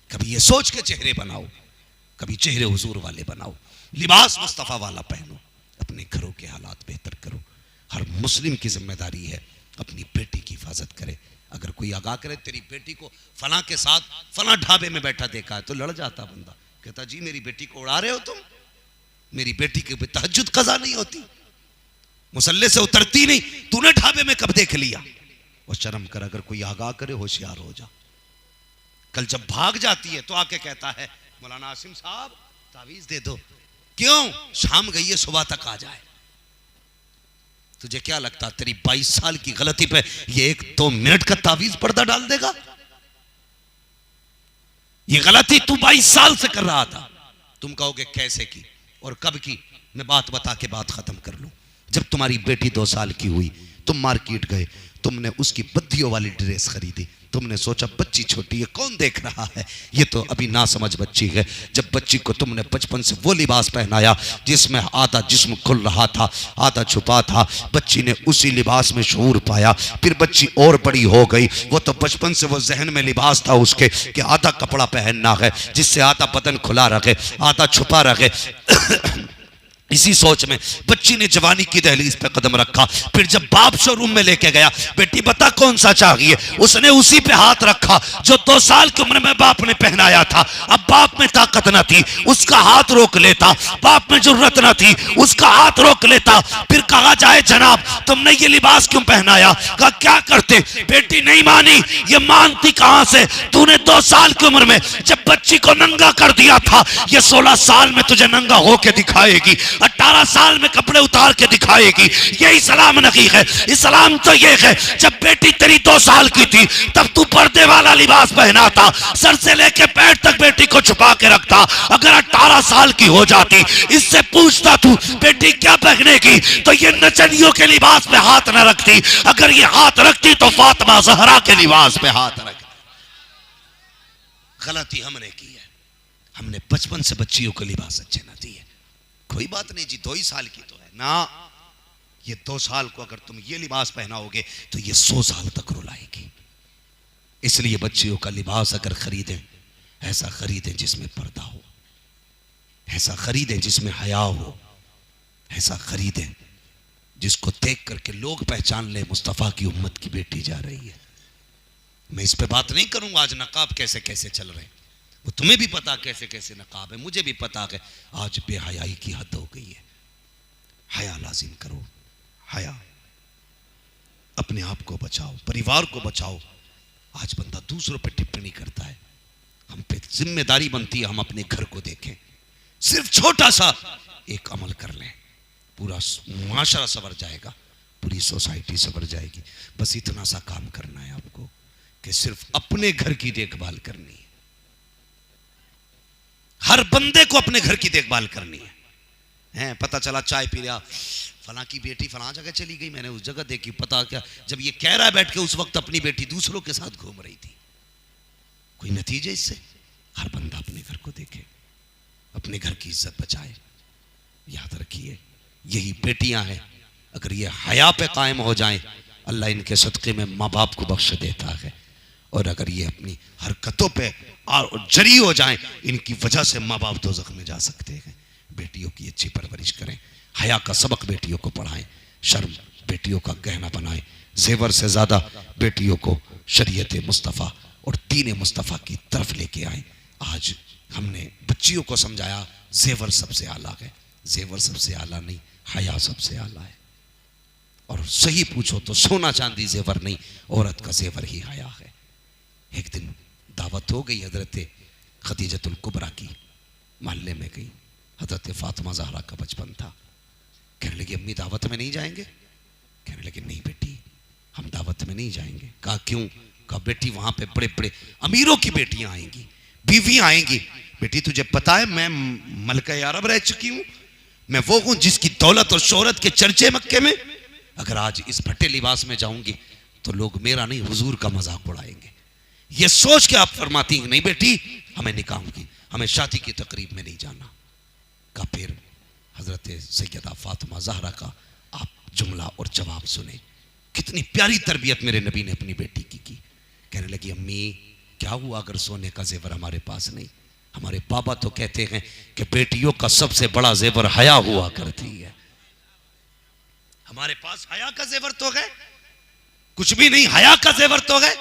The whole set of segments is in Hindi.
कभी ये सोच के चेहरे बनाओ, कभी चेहरे हुजूर वाले बनाओ, लिबास मुस्तफ़ा वाला पहनो, अपने घरों के हालात बेहतर करो। हर मुस्लिम की जिम्मेदारी है अपनी बेटी की हिफाजत करे। अगर कोई आगाह करे तेरी बेटी को फलां के साथ फलां ढाबे में बैठा देखा है, तो लड़ जाता बंदा, कहता जी मेरी बेटी को उड़ा रहे हो तुम, मेरी बेटी की तहज्जुद कज़ा नहीं होती, मुसल्ले से उतरती नहीं, तूने ढाबे में कब देख लिया। और शर्म कर, अगर कोई आगाह करे होशियार हो जा। कल जब भाग जाती है तो आके कहता है मौलाना आसिम साहब तावीज दे दो। क्यों? शाम गई है, सुबह तक आ जाए। तुझे क्या लगता तेरी 22 साल की गलती पे ये 1-2 मिनट का तावीज पर्दा डाल देगा? ये गलती तू 22 साल से कर रहा था। तुम कहोगे कैसे की और कब की? मैं बात बता के बात खत्म कर लूं। जब तुम्हारी बेटी 2 साल की हुई, तुम मार्केट गए, तुमने उसकी बद्दियों वाली ड्रेस खरीदी। तुमने सोचा बच्ची छोटी है, कौन देख रहा है, ये तो अभी ना समझ बच्ची है। जब बच्ची को तुमने बचपन से वो लिबास पहनाया जिसमें आधा जिस्म खुल रहा था, आधा छुपा था, बच्ची ने उसी लिबास में शऊर पाया। फिर बच्ची और बड़ी हो गई, वो तो बचपन से वो जहन में लिबास था उसके कि आधा कपड़ा पहनना है जिससे आधा बदन खुला रखे, आधा छुपा रखे। इसी सोच में बच्ची ने जवानी की दहलीज पे कदम रखा। फिर जब बाप शोरूम में लेके गया, बेटी बता कौन सा चाहिए, उसने उसी पे हाथ रखा जो 2 साल की उम्र में बाप ने पहनाया था। अब बाप में ताकत न थी, उसका हाथ रोक लेता, बाप में जरूरत न थी, उसका हाथ रोक लेता। फिर कहा जाए जनाब तुमने ये लिबास क्यों पहनाया? कहा क्या करते? बेटी नहीं मानी। ये मानती कहां से? तूने 2 साल की उम्र में जब बच्ची को नंगा कर दिया था, ये 16 साल में तुझे नंगा होके दिखाएगी, 18 साल में कपड़े उतार के दिखाएगी। ये इस्लाम नहीं है। इस्लाम तो ये है जब बेटी तेरी 2 साल की थी तब तू पर्दे वाला लिबास पहना था, सर से लेके पैर तक बेटी को छुपा के रखता। अगर 18 साल की हो जाती, इससे पूछता तू बेटी क्या पहनेगी, तो ये नचनियों के लिबास पे हाथ न रखती। अगर ये हाथ रखती तो फातिमा ज़हरा के लिबास पे हाथ रखती। गलती हमने की है, हमने बचपन से बच्चियों को लिबास अच्छे न दिए। कोई बात नहीं जी 2 ही साल की तो है ना, ये 2 साल को अगर तुम ये लिबास पहनाओगे तो ये 100 साल तक रुलाएगी। इसलिए बच्चियों का लिबास अगर खरीदें, ऐसा खरीदें जिसमें पर्दा हो, ऐसा खरीदें जिसमें हया हो, ऐसा खरीदें जिसको देख करके लोग पहचान ले मुस्तफ़ा की उम्मत की बेटी जा रही है। मैं इस पे बात नहीं करूंगा आज नकाब कैसे कैसे चल रहे हैं, वो तुम्हें भी पता कैसे कैसे नकाब है, मुझे भी पता है। आज बेहयाई की हद हो गई है। हया लाजिम करो, हया। अपने आप को बचाओ, परिवार को बचाओ। आज बंदा दूसरों पे टिप्पणी करता है, हम पे जिम्मेदारी बनती है हम अपने घर को देखें। सिर्फ छोटा सा एक अमल कर लें, पूरा मुआशरा संवर जाएगा, पूरी सोसाइटी संवर जाएगी। बस इतना सा काम करना है आपको कि सिर्फ अपने घर की देखभाल करनी है। हर बंदे को अपने घर की देखभाल करनी है। पता चला चाय पी रहा, फलां की बेटी फलां जगह चली गई, मैंने उस जगह देखी, पता क्या, जब ये कह रहा है बैठ के उस वक्त अपनी बेटी दूसरों के साथ घूम रही थी। कोई नतीजे इससे? हर बंदा अपने घर को देखे, अपने घर की इज्जत बचाए। याद रखिए यही बेटियां हैं, अगर ये हया पे कायम हो जाएं, अल्लाह इनके सदक़े में माँ बाप को बख्श देता है। और अगर ये अपनी हरकतों पे जरी हो जाएं, इनकी वजह से माँ बाप दोज़ख में जा सकते हैं। बेटियों की अच्छी परवरिश करें, हया का सबक बेटियों को पढ़ाएं, शर्म बेटियों का गहना बनाएं, जेवर से ज़्यादा बेटियों को शरीयत मुस्तफ़ा और दीन मुस्तफ़ा की तरफ लेके आए। आज हमने बच्चियों को समझाया जेवर सबसे आला है, जेवर सबसे आला नहीं, हया सबसे आला है। और सही पूछो तो सोना चांदी जेवर नहीं, औरत का जेवर ही हया है। एक दिन दावत हो गई हजरत खदीजतुल कुबरा की, मोहल्ले में गई। हजरत फातिमा ज़हरा का बचपन था। कहने लगी अम्मी दावत में नहीं जाएंगे? कहने लगी नहीं बेटी हम दावत में नहीं जाएंगे। कहा क्यों? कहा बेटी वहां पे बड़े बड़े अमीरों की बेटियां आएंगी, बीवी आएंगी। बेटी तुझे पता है मैं मलका अरब रह चुकी हूं, मैं वो हूं जिसकी दौलत और शोहरत के चर्चे मक्के में। अगर आज इस फटे लिबास में जाऊंगी तो लोग मेरा नहीं हुजूर का मजाक उड़ाएंगे। ये सोच के आप फरमाती हैं नहीं बेटी हमें निकाह की, हमें शादी की तकरीब में नहीं जाना। का फिर हजरत सैयदा फातिमा ज़हरा का आप जुमला और जवाब सुने, कितनी प्यारी तरबियत मेरे नबी ने अपनी बेटी की। कहने लगी अम्मी क्या हुआ अगर सोने का जेवर हमारे पास नहीं? हमारे बाबा तो कहते हैं कि बेटियों का सबसे बड़ा जेवर हया हुआ करती है। हमारे पास हया का जेवर तो है, कुछ भी नहीं, हया का जेवर तो है।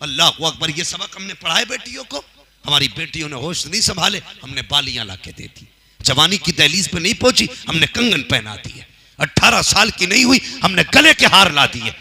अल्लाह अकबर, ये सबक हमने पढ़ाए बेटियों को। हमारी बेटियों ने होश नहीं संभाले, हमने बालियां लाके दे दी। जवानी की दहलीज पे नहीं पहुंची, हमने कंगन पहना दिए। 18 साल की नहीं हुई, हमने गले के हार ला दिए।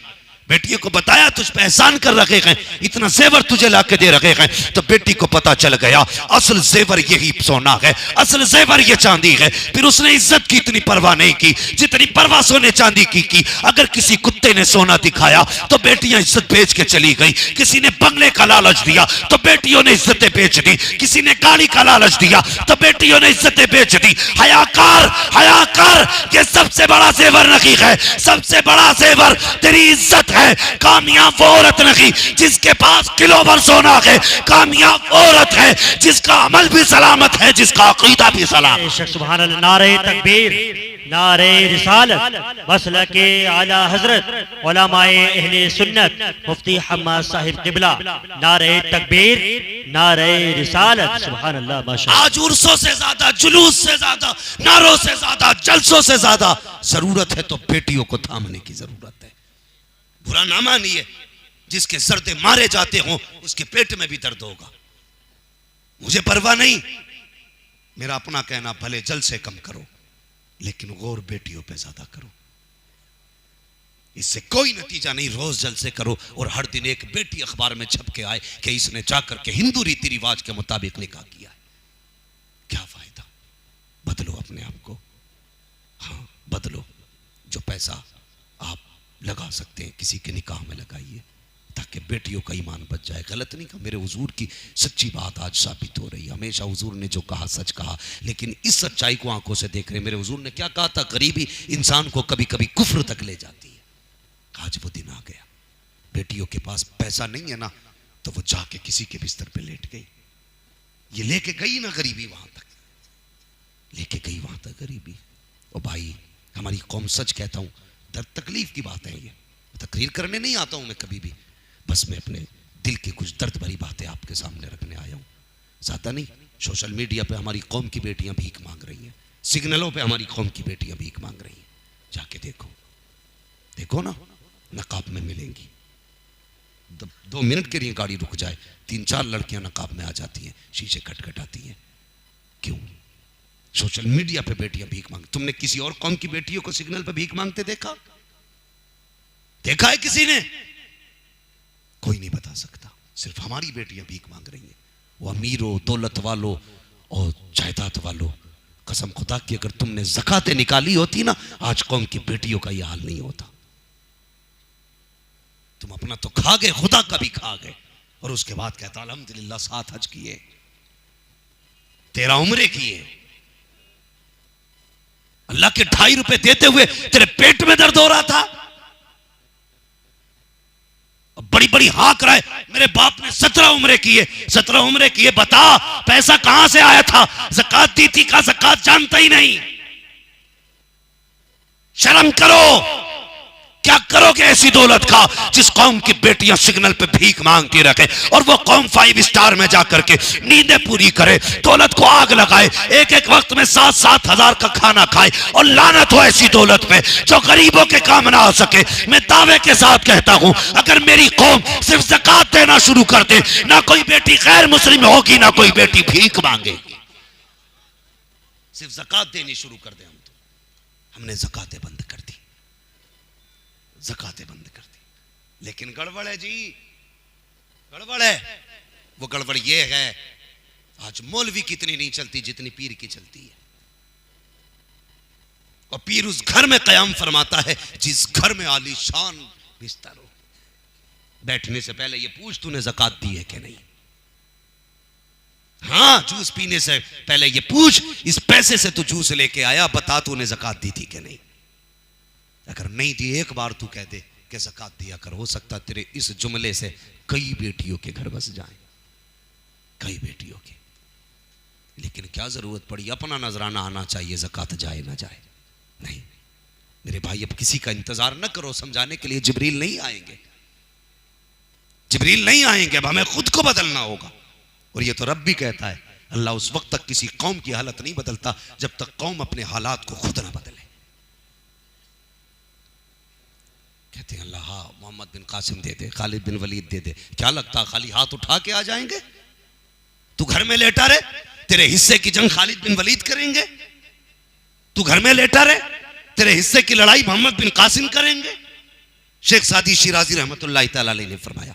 बेटियों को बताया तुझ पे एहसान कर रखे हैं, इतना जेवर तुझे लाके दे रखे हैं। तो बेटी को पता चल गया असल जेवर यही सोना है, असल जेवर ये चांदी है। फिर उसने इज्जत की इतनी परवाह नहीं की जितनी परवाह सोने चांदी की। अगर किसी कुत्ते ने सोना दिखाया तो बेटियां इज्जत बेच के चली गई। किसी ने बंगले का लालच दिया तो बेटियों ने इज्जतें बेच दी। किसी ने गाड़ी का लालच दिया तो बेटियों ने इज्जतें बेच दी। हयाकार, हयाकार, ये सबसे बड़ा जेवर नहीं है। सबसे बड़ा जेवर तेरी इज्जत है। कामयाब वो औरत नहीं जिसके पास किलो भर सोना है। कामयाब औरत है जिसका अमल भी सलामत है, जिसका अकीदा भी सलामत। सुभान अल्लाह। नारे तकबीर, नारे रिसालत, मसलके आला हजरत उलमाए अहले सुन्नत मुफ्ती हम्माद साहिब किबला। नारे तकबीर, नारे रिसालत। सुभान अल्लाह, माशाअल्लाह। आज उर्सों से ज्यादा, जुलूस से ज्यादा, नारों से ज्यादा, जलसों से ज्यादा जरूरत है तो बेटियों को थामने की जरूरत है। बुरा ना मानिए, जिसके सर्दे मारे जाते हो उसके पेट में भी दर्द होगा। मुझे परवाह नहीं, मेरा अपना कहना भले जल से कम करो लेकिन गौर बेटियों पे ज्यादा करो। इससे कोई नतीजा नहीं। रोज जल से करो और हर दिन एक बेटी अखबार में छप के आए कि इसने जाकर के हिंदू रीति रिवाज के मुताबिक निकाह किया है। क्या फायदा? बदलो अपने आप को। हाँ बदलो। जो पैसा आप लगा सकते हैं किसी के निकाह में लगाइए ताकि बेटियों का ईमान बच जाए। गलत नहीं कहा, मेरे हुजूर की सच्ची बात आज साबित हो रही है। हमेशा हुजूर ने जो कहा सच कहा, लेकिन इस सच्चाई को आंखों से देख रहे हैं। मेरे हुजूर ने क्या कहा था? गरीबी इंसान को कभी कभी कुफ्र तक ले जाती है। आज वो दिन आ गया, बेटियों के पास पैसा नहीं है ना तो वो जाके किसी के बिस्तर पे लेट गई। ये लेके गई ना गरीबी, वहां तक लेके गई, वहां तक गरीबी। और भाई हमारी कौम, सच कहता हूं, दर्द तकलीफ की बात है। ये तकरीर करने नहीं आता हूं मैं कभी भी, बस मैं अपने दिल की कुछ दर्द भरी बातें आपके सामने रखने आया हूं, ज्यादा नहीं। सोशल मीडिया पे हमारी कौम की बेटियां भीख मांग रही हैं, सिग्नलों पे हमारी कौम की बेटियां भीख मांग रही हैं। जाके देखो, देखो ना, नकाब में मिलेंगी। 2 मिनट के लिए गाड़ी रुक जाए, 3-4 लड़कियां नकाब में आ जाती हैं, शीशे खटखटाती हैं। क्यों? सोशल मीडिया पे बेटियां भीख मांग। तुमने किसी और कौम की बेटियों को सिग्नल पे भीख मांगते देखा? देखा है किसी ने? कोई नहीं बता सकता। सिर्फ हमारी बेटियां भीख मांग रही हैं, वो अमीरों, दौलत वालों और जायदाद वालों। कसम खुदा की, अगर तुमने ज़कातें निकाली होती ना, आज कौम की बेटियों का यह हाल नहीं होता। तुम अपना तो खा गए, खुदा का भी खा गए, और उसके बाद कहता अल्हम्दुलिल्लाह 7 हज किए, 13 उम्रे किए। अल्लाह के 2.5 रुपए देते हुए तेरे पेट में दर्द हो रहा था। बड़ी बड़ी हाक रहा है, मेरे बाप ने 17 उम्रे किए, 17 उम्रे किए। बता पैसा कहां से आया था? ज़कात दी थी का? ज़कात जानता ही नहीं। शर्म करो। क्या करोगे ऐसी दौलत का जिस कौम की बेटियां सिग्नल पे भीख मांगती रखे और वो कौम 5 स्टार में जाकर के नींदें पूरी करे, दौलत को आग लगाए, एक एक वक्त में 7-7 हजार का खाना खाए, और लानत हो ऐसी दौलत पे जो गरीबों के काम ना आ सके। मैं दावे के साथ कहता हूं, अगर मेरी कौम सिर्फ ज़कात देना शुरू कर दे, ना कोई बेटी गैर मुस्लिम होगी, ना कोई बेटी भीख मांगेगी। सिर्फ ज़कात देनी शुरू कर दे। हमने ज़कातें बंद कर दी, ज़कातें बंद कर दी। लेकिन गड़बड़ है जी, गड़बड़ है। वो गड़बड़ ये है, आज मौलवी की इतनी नहीं चलती जितनी पीर की चलती है। और पीर उस घर में कयाम फरमाता है जिस घर में आलीशान बिस्तर हो। बैठने से पहले ये पूछ तूने ज़कात दी है कि नहीं। हाँ, जूस पीने से पहले ये पूछ इस पैसे से तू जूस लेके आया, बता तूने ज़कात दी थी कि नहीं। अगर नहीं दी, एक बार तू कह दे कि ज़कात दिया कर, हो सकता तेरे इस जुमले से कई बेटियों के घर बस जाएं, कई बेटियों के। लेकिन क्या जरूरत पड़ी? अपना नजराना आना चाहिए, ज़कात जाए ना जाए। नहीं मेरे भाई, अब किसी का इंतजार न करो समझाने के लिए, जिब्रील नहीं आएंगे। जिब्रील नहीं आएंगे, अब हमें खुद को बदलना होगा। और ये तो रब भी कहता है, अल्लाह उस वक्त तक किसी कौम की हालत नहीं बदलता जब तक कौम अपने हालात को खुद ना बदले। कहते हैं अल्लाह हाँ मोहम्मद बिन कासिम दे दे, खालिद बिन वलीद दे दे, क्या लगता खाली हाथ उठा के आ जाएंगे? तू घर में लेटा रहे, तेरे हिस्से की जंग खालिद बिन वलीद करेंगे? तू घर में लेटा रहे, तेरे हिस्से की लड़ाई मोहम्मद बिन कासिम करेंगे? शेख सादी शिराजी रहमतुल्लाह तआला अलैह ने फरमाया,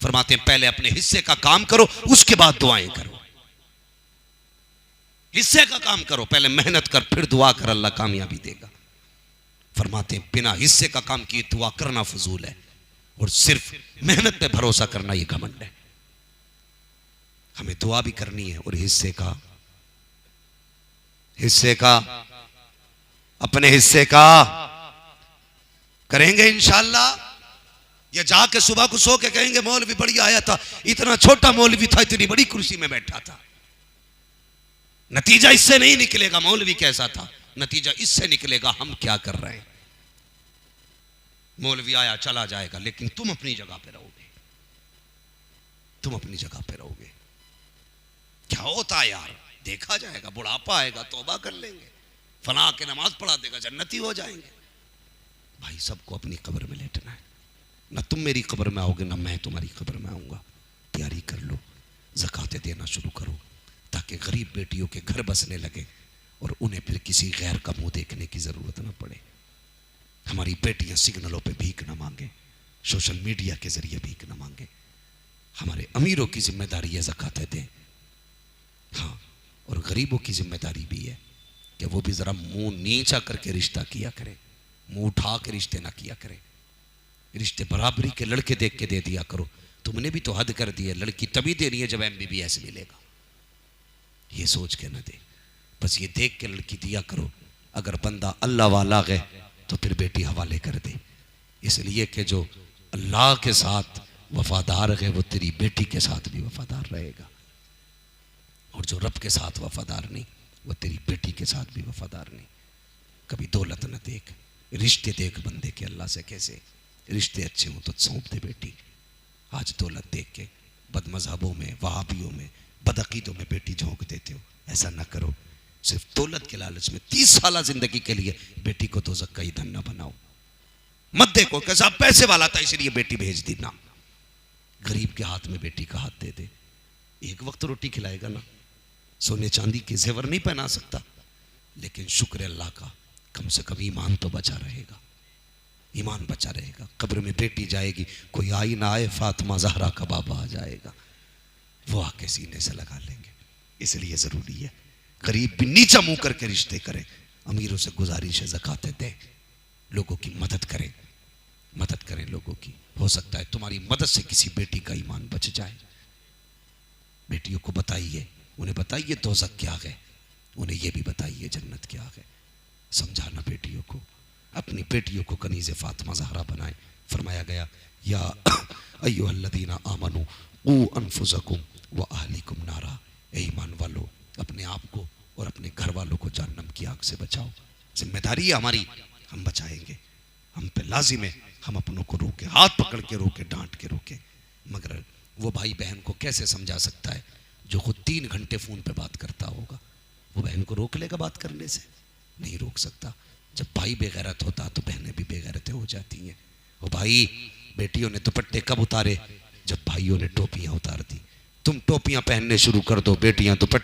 फरमाते हैं पहले अपने हिस्से का काम करो, उसके बाद दुआएं करो। हिस्से का काम करो, पहले मेहनत कर, फिर दुआ कर, अल्लाह कामयाबी देगा। फरमाते हैं बिना हिस्से का काम किए दुआ करना फजूल है, और सिर्फ मेहनत पे भरोसा करना ये घमंड है। हमें दुआ भी करनी है और हिस्से का अपने हिस्से का करेंगे इंशाअल्लाह। या जाके सुबह को सो के कहेंगे मौलवी बढ़िया आया था, इतना छोटा मौलवी था, इतनी बड़ी कुर्सी में बैठा था। नतीजा इससे नहीं निकलेगा मौलवी कैसा था, नतीजा इससे निकलेगा हम क्या कर रहे हैं। मौलवी आया चला जाएगा, लेकिन तुम अपनी जगह पे रहोगे, तुम अपनी जगह पे रहोगे। क्या होता है यार, देखा जाएगा, बुढ़ापा आएगा तौबा कर लेंगे, फला के नमाज पढ़ा देगा जन्नती हो जाएंगे। भाई सबको अपनी कब्र में लेटना है, ना तुम मेरी कब्र में आओगे ना मैं तुम्हारी कब्र में आऊंगा। तैयारी कर लो, ज़कातें देना शुरू करो, ताकि गरीब बेटियों के घर बसने लगे और उन्हें फिर किसी गैर का मुंह देखने की ज़रूरत ना पड़े। हमारी बेटियां सिग्नलों पे भीख ना मांगे, सोशल मीडिया के जरिए भीख ना मांगे। हमारे अमीरों की जिम्मेदारी है ज़कातें दें, हाँ, और गरीबों की जिम्मेदारी भी है कि वो भी ज़रा मुंह नीचा करके रिश्ता किया करें, मुंह उठा के रिश्ते ना किया करें। रिश्ते बराबरी के लड़के देख के दे दिया करो। तुमने भी तो हद कर दी है, लड़की तभी देनी है जब MBBS मिलेगा, ये सोच के ना दे, बस ये देख के लड़की दिया करो। अगर बंदा अल्लाह वाला गए तो फिर बेटी हवाले कर दे, इसलिए कि जो अल्लाह के साथ वफादार है वो तेरी बेटी के साथ भी वफादार रहेगा, और जो रब के साथ वफादार नहीं वो तेरी बेटी के साथ भी वफादार नहीं। कभी दौलत न देख, रिश्ते देख बंदे के अल्लाह से कैसे। रिश्ते अच्छे हों तो सौंप दे बेटी। आज दौलत देख के बदमज़हबों में, वहाबियों में, बदअकीदों में बेटी झोंक देते हो, ऐसा ना करो। सिर्फ दौलत के लालच में 30 साल जिंदगी के लिए बेटी को दोज़ख का ईंधन न बनाओ। मत देखो कि साहब पैसे वाला था इसलिए बेटी भेज दी, ना। गरीब के हाथ में बेटी का हाथ दे दे, एक वक्त रोटी खिलाएगा ना, सोने चांदी के जेवर नहीं पहना सकता, लेकिन शुक्र अल्लाह का, कम से कम ईमान तो बचा रहेगा, ईमान बचा रहेगा। कब्र में बेटी जाएगी, कोई आई ना आए, फातिमा ज़हरा का बाबा आ जाएगा, वो आके सीने से लगा लेंगे। इसलिए ज़रूरी है गरीब भी नीचा मुंह करके रिश्ते करें, अमीरों से गुजारिश है ज़कातें दें, लोगों की मदद करें, मदद करें लोगों की। हो सकता है तुम्हारी मदद से किसी बेटी का ईमान बच जाए। बेटियों को बताइए, उन्हें बताइए दोज़ख क्या है, उन्हें यह भी बताइए जन्नत क्या है। समझाना बेटियों को, अपनी बेटियों को कनीज़े फातिमा ज़हरा बनाए। फरमाया गया या अय्युहल्लज़ीना आमनू क़ू अनफुसकुम व अहलिकुम नारा, ए ईमान वालों अपने आप को और अपने घर वालों को जहन्नम की आग से बचाओ। जिम्मेदारी है हमारी, हम बचाएंगे, हम पे लाजिम है हम अपनों को रोके, हाथ पकड़ के रोके, डांट के रोके। मगर वो भाई बहन को कैसे समझा सकता है जो खुद 3 घंटे फ़ोन पे बात करता होगा? वो बहन को रोक लेगा बात करने से? नहीं रोक सकता। जब भाई बेगैरत होता तो बहनें भी बेगैरतें हो जाती हैं। वो भाई, बेटियों ने दुपट्टे कब उतारे? जब भाइयों ने टोपियां उतार दी। तुम टोपियां पहनने शुरू कर दो, बेटियां दुपट्टे